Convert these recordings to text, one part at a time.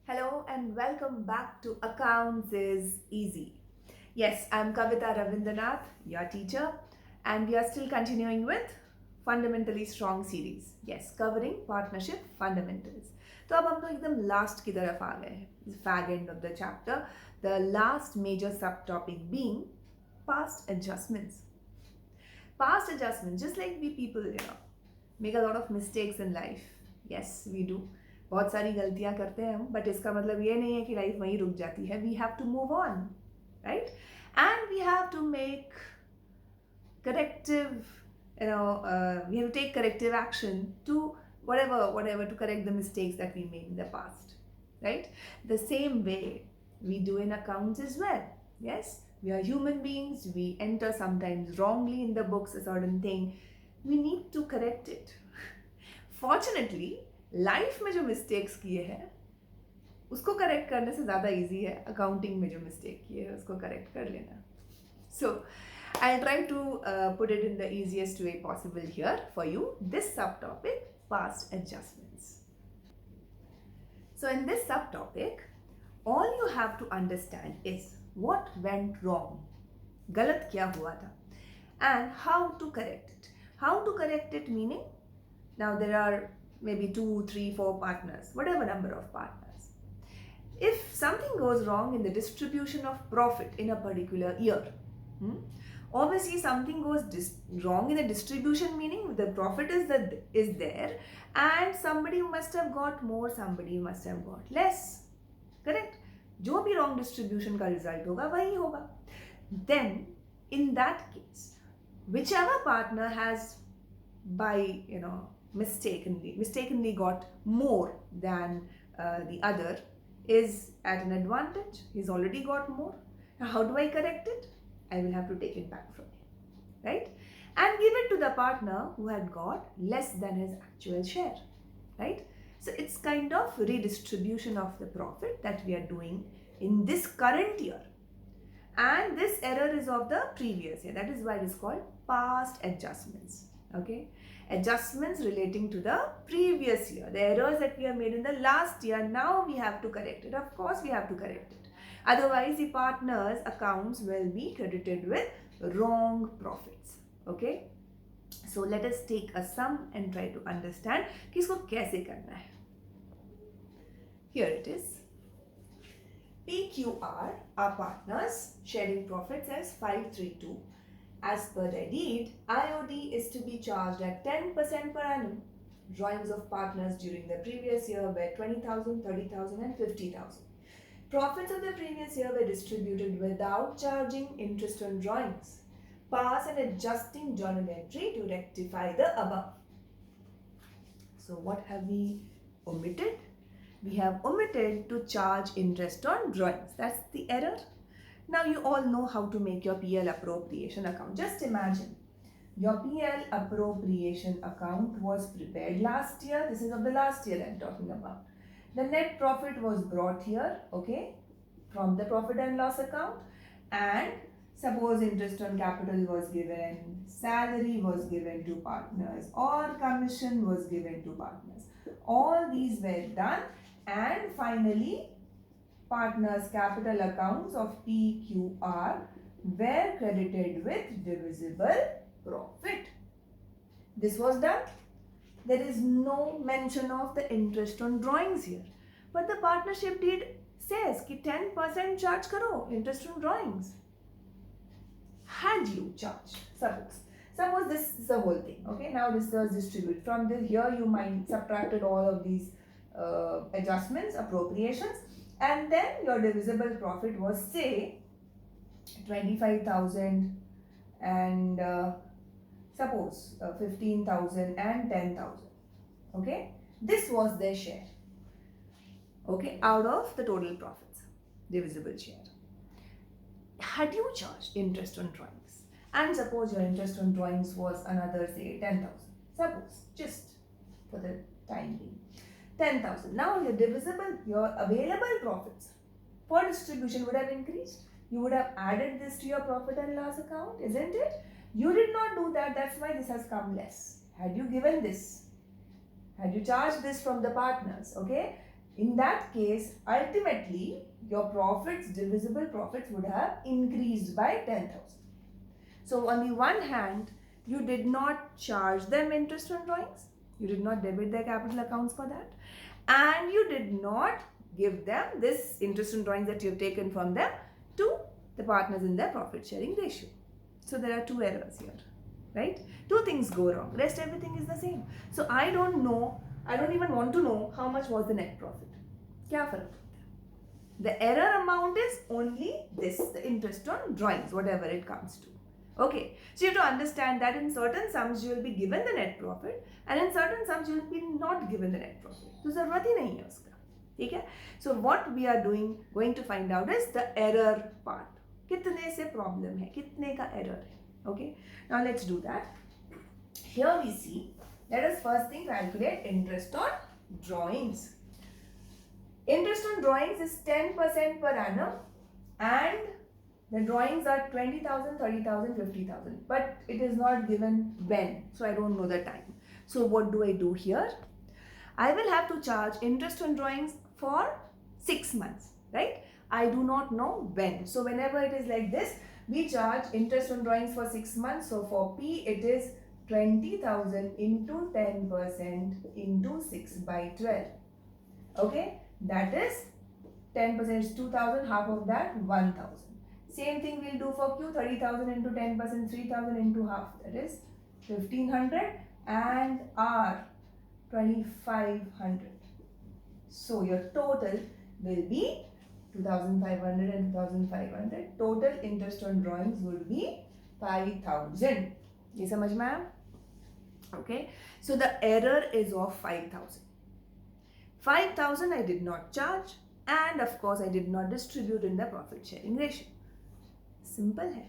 Hello and welcome back to Accounts is Easy. Yes, I'm Kavita Ravindranath, your teacher, and we are still continuing with Fundamentally Strong series. Yes, covering partnership fundamentals. तो अब हम लोग एकदम last की तरफ आ गए हैं, fag end of the chapter. The last major subtopic being past adjustments. Past adjustments, just like we people, make a lot of mistakes in life. Yes, we do. बहुत सारी गलतियां करते हैं हम, बट इसका मतलब ये नहीं है कि लाइफ वहीं रुक जाती है. We have to move on, right? And we have to make corrective, we have to take corrective action to whatever to correct the mistakes that we made in the past, right? The same way we do in accounts as well. Yes, we are human beings. We enter sometimes wrongly in the books a certain thing. We need to correct it. Fortunately, life में जो mistakes किए हैं उसको correct करने से ज़्यादा easy है accounting में जो मिस्टेक किए हैं उसको करेक्ट कर लेना. So I try to put it in the easiest way possible here for you. This subtopic, past adjustments. So in this subtopic, all you have to understand is what went wrong. गलत क्या हुआ था and how to correct it. How to correct it meaning, now there are maybe 2, 3, 4 partners, whatever number of partners. If something goes wrong in the distribution of profit in a particular year, obviously something goes wrong in the distribution, meaning the profit is there and somebody must have got more, somebody must have got less. Correct? जो भी wrong distribution का result होगा वही होगा. Then in that case, whichever partner has by mistakenly got more than the other is at an advantage. He's already got more. Now how do I correct it? I will have to take it back from him, right? And give it to the partner who had got less than his actual share, right? So it's kind of redistribution of the profit that we are doing in this current year. And this error is of the previous year. That is why it is called past adjustments. Okay, adjustments relating to the previous year, the errors that we have made in the last year. Now we have to correct it. Of course we have to correct it, otherwise the partners accounts will be credited with wrong profits. Okay, so let us take a sum and try to understand कि इसको कैसे करना है. Here it is. PQR are partners sharing profits as 532. As per the deed, IOD is to be charged at 10% per annum. Drawings of partners during the previous year were 20,000, 30,000 and 50,000. Profits of the previous year were distributed without charging interest on drawings. Pass an adjusting journal entry to rectify the above. So what have we omitted? We have omitted to charge interest on drawings. That's the error. Now you all know how to make your PL appropriation account. Just imagine your PL appropriation account was prepared last year. This is of the last year I'm talking about. The net profit was brought here, okay, from the profit and loss account, and suppose interest on capital was given, salary was given to partners, or commission was given to partners. All these were done, and finally partners' capital accounts of PQR were credited with divisible profit. This was done. There is no mention of the interest on drawings here. But the partnership deed says कि 10% charge करो interest on drawings. Had you charged, suppose this is the whole thing. Okay, now this was distributed. From this, here you might subtracted all of these adjustments, appropriations, and then your divisible profit was say 25,000 and suppose 15,000 and 10,000. Okay, this was their share. Okay, out of the total profits, divisible share. Had you charged interest on drawings, and suppose your interest on drawings was another say 10,000, suppose, just for the time being, 10,000. Now your divisible, your available profits for distribution would have increased. You would have added this to your profit and loss account, isn't it? You did not do that. That's why this has come less. Had you given this, had you charged this from the partners, okay, In that case, ultimately, your profits, divisible profits, would have increased by 10,000. So on the one hand, you did not charge them interest on drawings. You did not debit their capital accounts for that. And you did not give them this interest on drawings that you have taken from them to the partners in their profit sharing ratio. So there are two errors here, right? Two things go wrong. Rest everything is the same. So I don't know, I don't even want to know how much was the net profit. क्या फर्क पड़ता है? The error amount is only this, the interest on drawings, whatever it comes to. Okay, so you have to understand that in certain sums you will be given the net profit and in certain sums you will be not given the net profit. तो ज़रूरत ही नहीं है उसका, ठीक है? So what we are going to find out is the error part. कितने से problem है, कितने का error है. Okay, now let's do that. Here we see, let us first thing calculate interest on drawings. Interest on drawings is 10% per annum and the drawings are 20,000, 30,000, 50,000, but it is not given when, so I don't know the time. So what do I do here? I will have to charge interest on drawings for 6 months, right? I do not know when. So whenever it is like this, we charge interest on drawings for 6 months. So for P, it is 20,000 into 10% into 6 by 12. Okay, that is 10% is 2,000, half of that 1,000. Same thing we'll do for Q, 30,000 into 10%, 3,000 into half, that is 1,500, and R, 2,500. So your total will be 2,500 and 2,500. Total interest on drawings would be 5,000. ये समझ में आया? Okay. So the error is of 5,000. 5,000 I did not charge, and of course I did not distribute in the profit sharing ratio. Simple hai.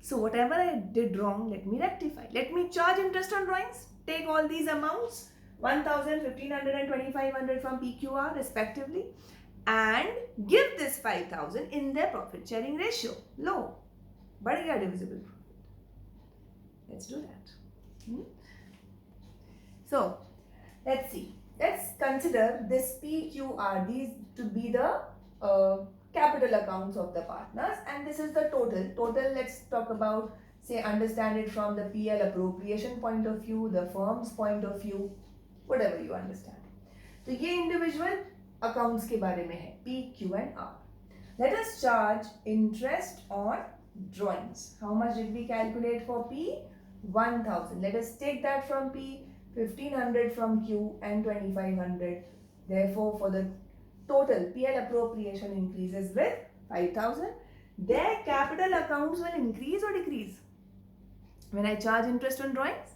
So whatever I did wrong, let me rectify. Let me charge interest on drawings. Take all these amounts, 1,000, 1,500 and 2,500 from PQR respectively, and give this 5,000 in their profit sharing ratio. Low. बढ़ गया divisible profit. Let's do that. So let's see. Let's consider this PQR, these to be the capital accounts of the partners, and this is the total. Total, let's talk about, say, understand it from the PL appropriation point of view, the firm's point of view, whatever you understand. तो ये individual accounts के बारे में है, P, Q and R. Let us charge interest on drawings. How much did we calculate for P? 1,000. Let us take that from P, 1,500 from Q and 2,500. Therefore, for the total PL appropriation increases with 5,000. Their capital accounts will increase or decrease. When I charge interest on drawings,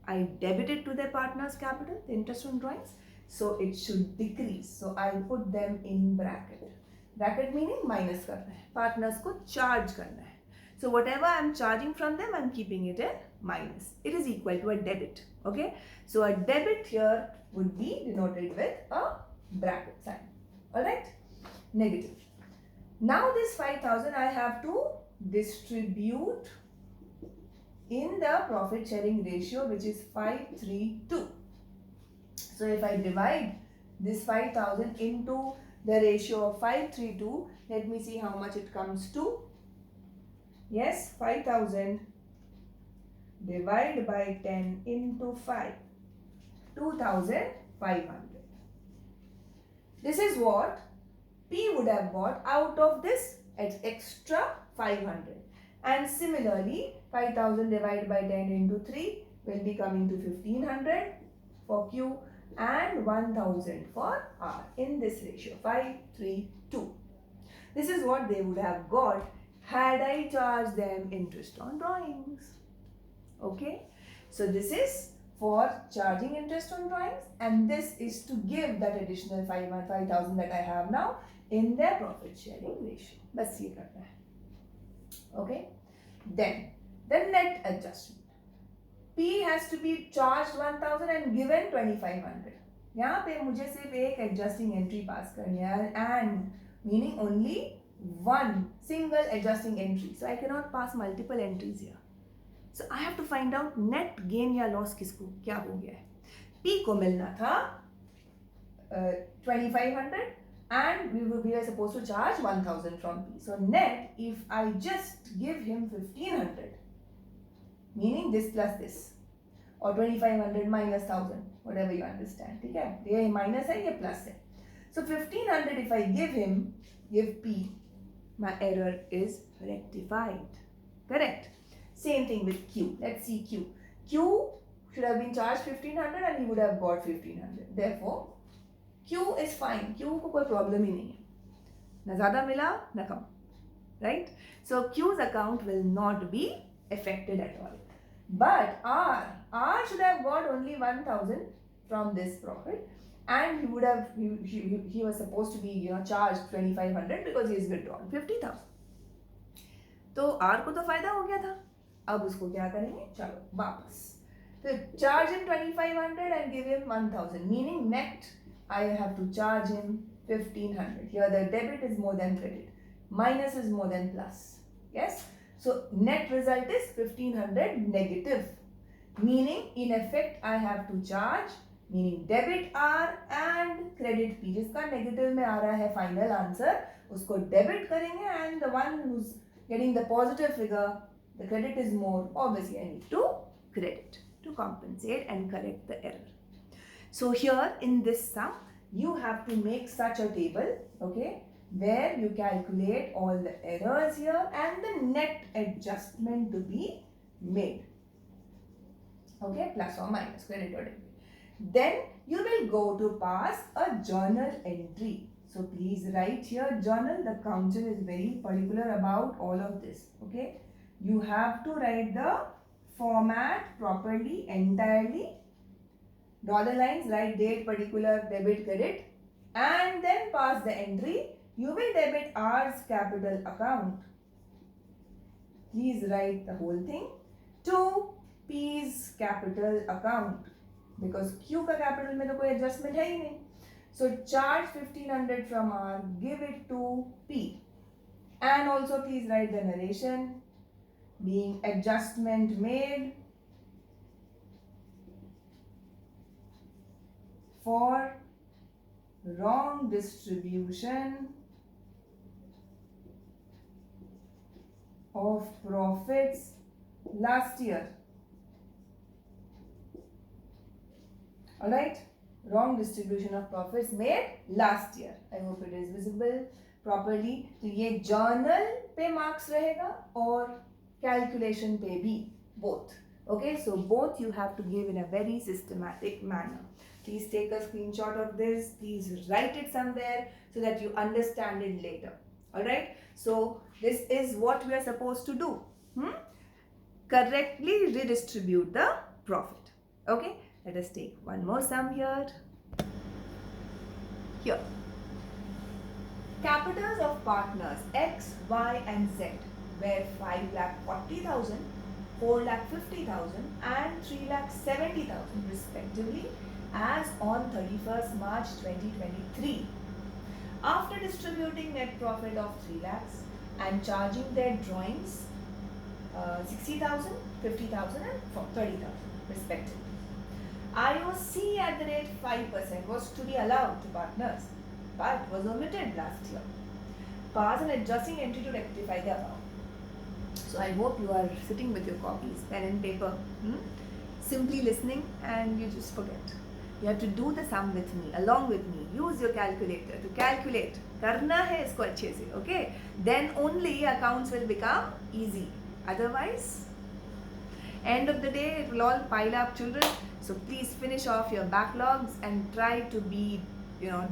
I debit it to their partner's capital, the interest on drawings. So it should decrease. So I put them in bracket. Bracket meaning minus करना है. Partners को charge करना है. So whatever I am charging from them, I am keeping it in minus. It is equal to a debit. Okay. So a debit here would be denoted with a bracket sign. Alright. Negative. Now this 5,000 I have to distribute in the profit sharing ratio, which is 5:3:2. So if I divide this 5,000 into the ratio of 5:3:2, let me see how much it comes to. Yes, 5,000 divided by 10 into 5, 2,500. This is what P would have bought out of this extra 500. And similarly, 5,000 divided by 10 into 3 will be coming to 1,500 for Q and 1,000 for R in this ratio, 5:3:2. This is what they would have got had I charged them interest on drawings. Okay, so this is for charging interest on drawings, and this is to give that additional 5,000 that I have now in their profit sharing ratio. बस ये करना है. Okay, then the net adjustment. P has to be charged 1,000 and given 2,500. यहाँ पे मुझे सिर्फ एक adjusting entry pass करनी है, and meaning only one single adjusting entry. So I cannot pass multiple entries here. So I have to find out net gain या loss किसको क्या हो गया है. P को मिलना था 2500 and we were supposed to charge 1000 from P. So net, if I just give him 1500, meaning this plus this, or 2500 minus 1000, whatever you understand, okay? ये minus है, ये plus है. So 1500 if I give P, my error is rectified. Correct? Same thing with Q. Let's see Q. Q should have been charged 1500 and he would have got 1500. Therefore, Q is fine. Q को कोई problem ही नहीं है. ना ज़्यादा मिला ना कम. Right? So Q's account will not be affected at all. But R should have got only 1000 from this profit, and he would have he was supposed to be charged 2500 because he is withdrawn 50,000. तो R को तो फायदा हो गया था. अब उसको क्या करेंगे? चलो वापस. So charge him 2500 and give him 1000. Meaning net I have to charge him 1500. Here the debit is more than credit. Minus is more than plus. Yes? So net result is 1500 negative. Meaning in effect I have to charge, meaning debit R and credit P. जिसका negative में आ रहा है final answer, उसको debit करेंगे, and the one who's getting the positive figure, the credit is more, obviously I need to credit to compensate and correct the error. So here in this sum, you have to make such a table, okay, where you calculate all the errors here and the net adjustment to be made. Okay, plus or minus, credit or debit. Then you will go to pass a journal entry. So please write here journal. The council is very particular about all of this. Okay, you have to write the format properly, entirely. Dollar lines, write date, particular, debit, credit, and then pass the entry. You will debit R's capital account. Please write the whole thing to P's capital account, because Q का capital में तो कोई adjustment है ही नहीं. So charge 1500 from R, give it to P, and also please write the narration, being adjustment made for wrong distribution of profits last year. Alright, wrong distribution of profits made last year. I hope it is visible properly. तो ये journal पे marks रहेगा और calculation पे भी, both. Okay, so both you have to give in a very systematic manner. Please take a screenshot of this. Please write it somewhere so that you understand it later. Alright, so this is what we are supposed to do. Correctly redistribute the profit. Okay, let us take one more sum here. Here, capitals of partners X, Y and Z were 5,40,000, 4,50,000 and 3,70,000 respectively as on 31st March 2023. After distributing net profit of 3 lakhs and charging their drawings 60,000, 50,000 and 30,000 respectively. IOC at the rate 5% was to be allowed to partners, but was omitted last year. Pass an adjusting entry to rectify the above. So I hope you are sitting with your copies, pen and paper, simply listening, and you just forget. You have to do the sum with me, along with me. Use your calculator to calculate. करना है इसको अच्छे से, okay? Then only accounts will become easy. Otherwise, end of the day, it will all pile up, children. So please finish off your backlogs and try to be,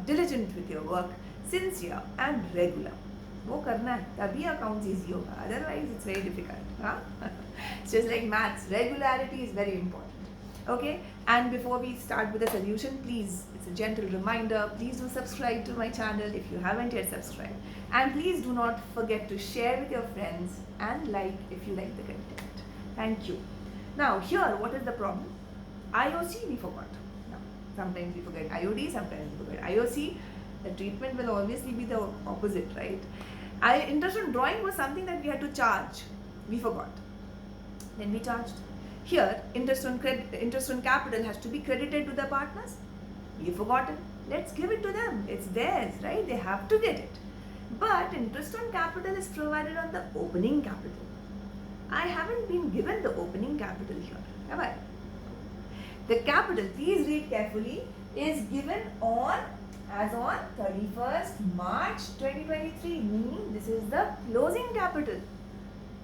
diligent with your work, sincere and regular. वो करना है, तभी accounts easy होगा. Otherwise, it's very difficult. Huh? It's just like maths. Regularity is very important. Okay, and before we start with the solution, please, it's a gentle reminder, please do subscribe to my channel if you haven't yet subscribed, and please do not forget to share with your friends and like if you like the content. Thank you. Now here, what is the problem? IOC we forgot. Now, sometimes we forget IOD, sometimes we forget IOC. The treatment will obviously be the opposite, right? Interest on drawing was something that we had to charge. We forgot. Then we charged. Here, interest on capital has to be credited to the partners. We've forgotten. Let's give it to them. It's theirs, right? They have to get it. But interest on capital is provided on the opening capital. I haven't been given the opening capital here, have I? The capital, please read carefully, is given on 31st March 2023, meaning this is the closing capital.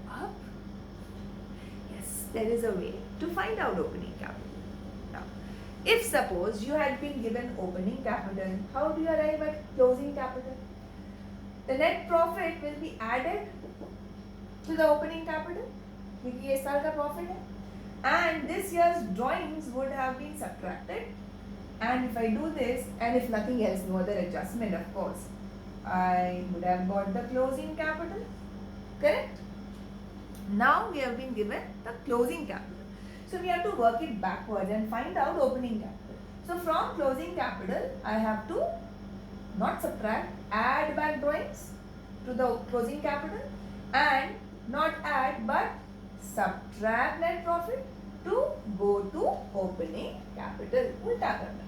Up. Yes, there is a way to find out opening capital. Now, if suppose you had been given opening capital, how do you arrive at closing capital? The net profit will be added to the opening capital, क्योंकि ये साल का profit है, and this year's drawings would have been subtracted. And if I do this, and if nothing else, no other adjustment, of course, I would have got the closing capital. Correct? Now we have been given the closing capital. So we have to work it backwards and find out opening capital. So from closing capital, I have to not subtract, add back drawings to the closing capital, and not add but subtract net profit to go to opening capital. Ulta karna.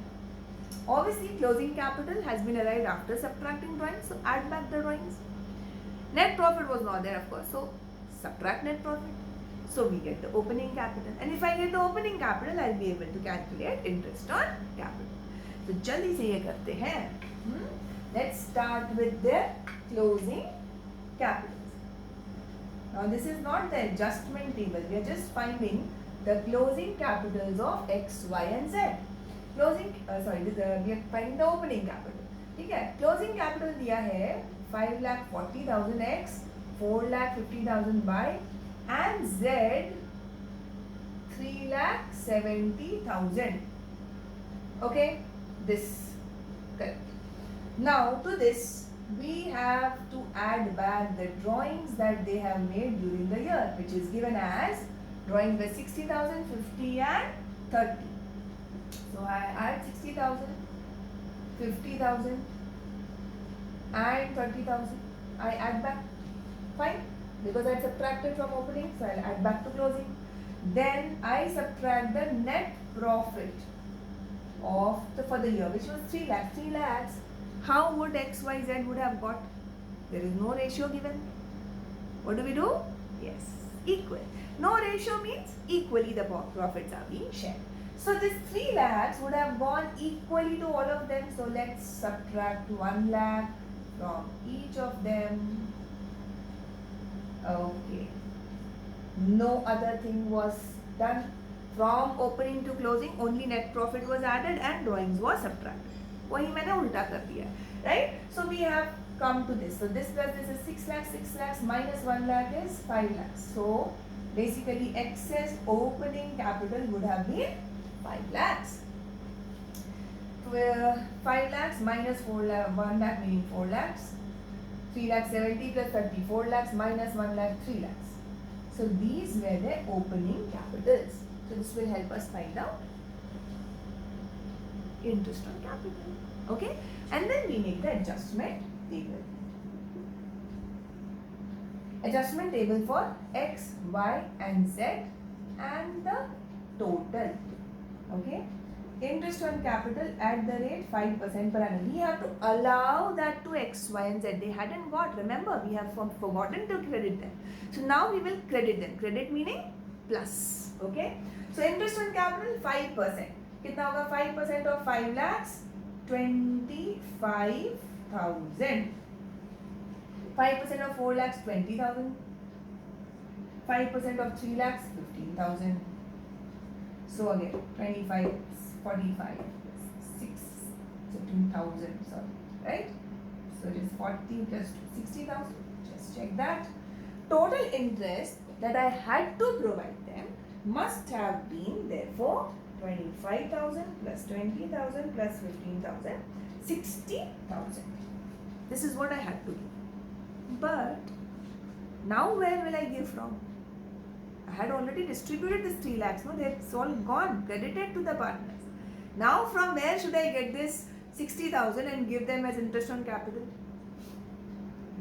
Obviously, closing capital has been arrived after subtracting drawings, so add back the drawings. Net profit was not there, of course, so subtract net profit. So we get the opening capital, and if I get the opening capital, I'll be able to calculate interest on capital. So जल्दी से ये करते हैं. Let's start with the closing capitals. Now this is not the adjustment table. We are just finding the closing capitals of X, Y, and Z. We are finding the opening capital. ठीक है? Closing capital दिया है 5,40,000 X, 4,50,000 Y, and Z 3,70,000. Okay, this correct. Now to this we have to add back the drawings that they have made during the year, which is given as drawings were 60,000, 50, and 30. So I add 60,000, 50,000, and 30,000. I add back. Fine, because I subtracted from opening, so I'll add back to closing. Then I subtract the net profit of for the year, which was 3 lakhs. 3 lakhs. How would X, Y, Z would have got? There is no ratio given. What do? Yes, equal. No ratio means equally the profits are being shared. So this 3 lakhs would have gone equally to all of them. So let's subtract 1 lakh from each of them. Okay. No other thing was done. From opening to closing, only net profit was added and drawings was subtracted. वही मैंने उल्टा कर दिया, right? So we have come to this. So this plus this is 6 lakhs. 6 lakhs minus 1 lakh is 5 lakhs. So basically excess opening capital would have been 5 lakhs. 5 lakhs minus 4 lakh, 1 lakh meaning 4 lakhs. 3 lakhs 70 plus 30, 4 lakhs minus 1 lakh, 3 lakhs. So these were the opening capitals. So this will help us find out interest on capital. Okay, and then we make the adjustment table. Adjustment table for X, Y, and Z and the total. Okay, interest on capital at the rate 5% per annum. We have to allow that to X, Y, and Z. They hadn't got. Remember, we have forgotten to credit them. So now we will credit them. Credit meaning plus. Okay, so interest on capital 5%. कितना होगा 5% of 5 lakhs? 25,000. 5% of 4 lakhs? 20,000. 5% of 3 lakhs? 15,000. So again, 25, 45, 15,000. Sorry, right? So it is 40 plus 60,000. Just check that. Total interest that I had to provide them must have been therefore 25,000 plus 20,000 plus 15,000, 60,000. This is what I had to give. But now where will I give from? I had already distributed this 3 lakhs. No, it's all gone, credited to the partners. Now from where should I get this 60,000 and give them as interest on capital?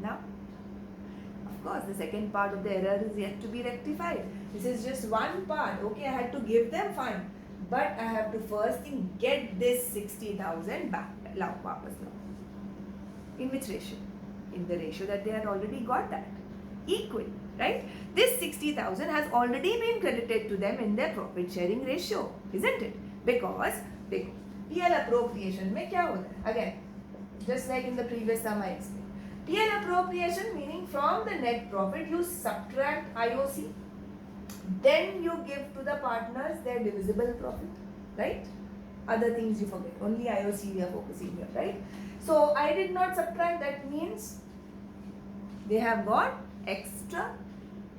Now, of course, the second part of the error is yet to be rectified. This is just one part. Okay, I had to give them, fine. But I have to first thing get this 60,000 back. lao वापस लो. In which ratio? In the ratio that they had already got that. Equal, right? This 60,000 has already been credited to them in their profit sharing ratio, isn't it? Because देखो PL appropriation में क्या होता है? Again, just like in the previous sum I explained. PL appropriation meaning from the net profit you subtract IOC, then you give to the partners their divisible profit, right? Other things you forget. Only IOC we are focusing here, right? So I did not subtract. That means they have got extra.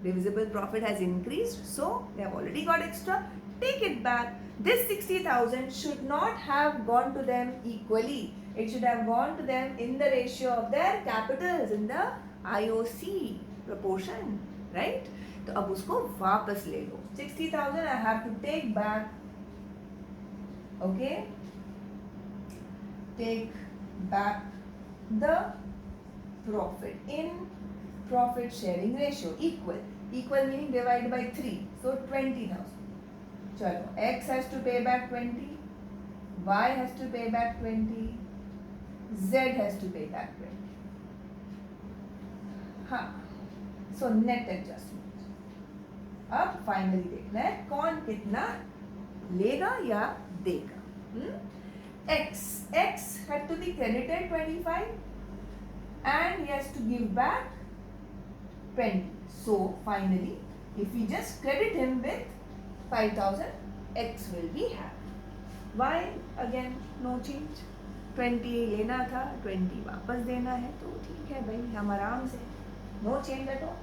Divisible profit has increased, so they have already got extra. Take it back. This 60,000 should not have gone to them equally. It should have gone to them in the ratio of their capitals, in the IOC proportion, right? तो अब उसको वापस ले लो. 60,000 I have to take back. Okay, take back the profit in profit sharing ratio. Equal meaning divide by 3. So 20,000. Chalo, X has to pay back 20, Y has to pay back 20, Z has to pay back 20. हाँ, so net adjustment. अब finally देखना है कौन कितना लेगा या देगा. X had to be credited 25 and he has to give back 20. So finally, if we just credit him with 5,000, X will be happy. Y again no change. 20 लेना था, 20 वापस देना है, तो ठीक है भाई, हम आराम से, no change at all.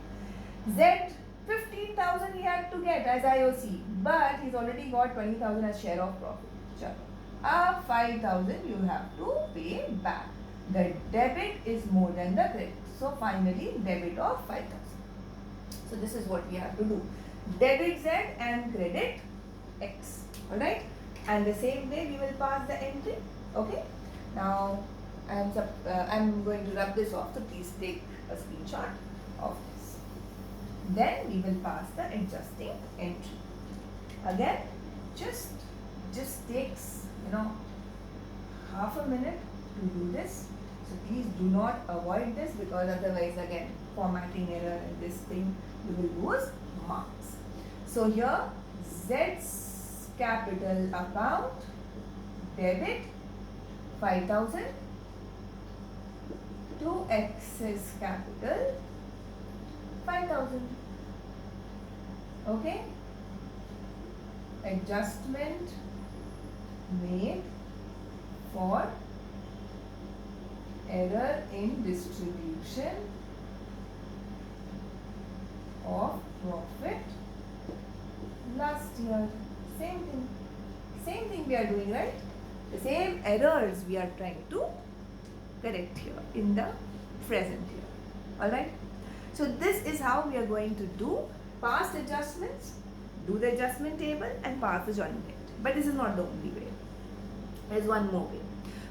Z 15,000 he had to get as IOC, but he's already got 20,000 as share of profit. चलो, अब 5,000 you have to pay back. The debit is more than the credit. So finally, debit of 5,000. So this is what we have to do. Debit Z and credit X. Alright? And the same way we will pass the entry. Okay? Now, I'm going to rub this off. So please take a screenshot of this. Then we will pass the adjusting entry. Again, just takes, half a minute to do this. So please do not avoid this, because otherwise again formatting error and this thing, you will lose marks. So here Z's capital account debit 5,000 to X's capital 5,000. Okay? Adjustment made for error in distribution of profit last year. Same thing we are doing, right? The same errors we are trying to correct here in the present here. Alright? So this is how we are going to do past adjustments, do the adjustment table and pass the joining entry. But this is not the only way. There is one more way.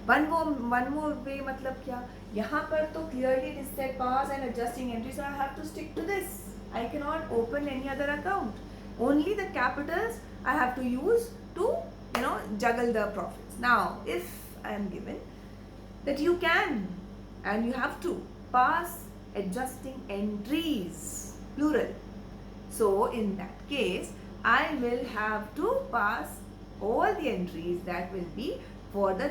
One more way मतलब क्या? यहाँ पर तो clearly it is said pass and adjusting entry, so I have to stick to this. I cannot open any other account. Only the capitals I have to use to juggle the profits. Now, if I am given that you can and you have to pass adjusting entries, plural. So in that case, I will have to pass all the entries that will be for the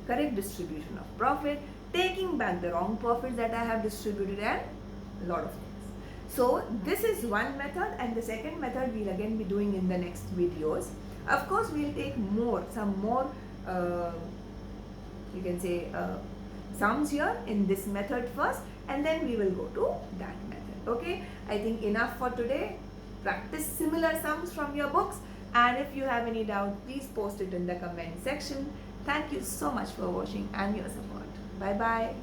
correct distribution of profit, taking back the wrong profits that I have distributed, and a lot of things. So this is one method, and the second method we'll again be doing in the next videos. Of course, we'll take some more you can say sums here in this method first, and then we will go to that method. Okay, I think enough for today. Practice similar sums from your books, and if you have any doubt, please post it in the comment section. Thank you so much for watching and your support. Bye bye.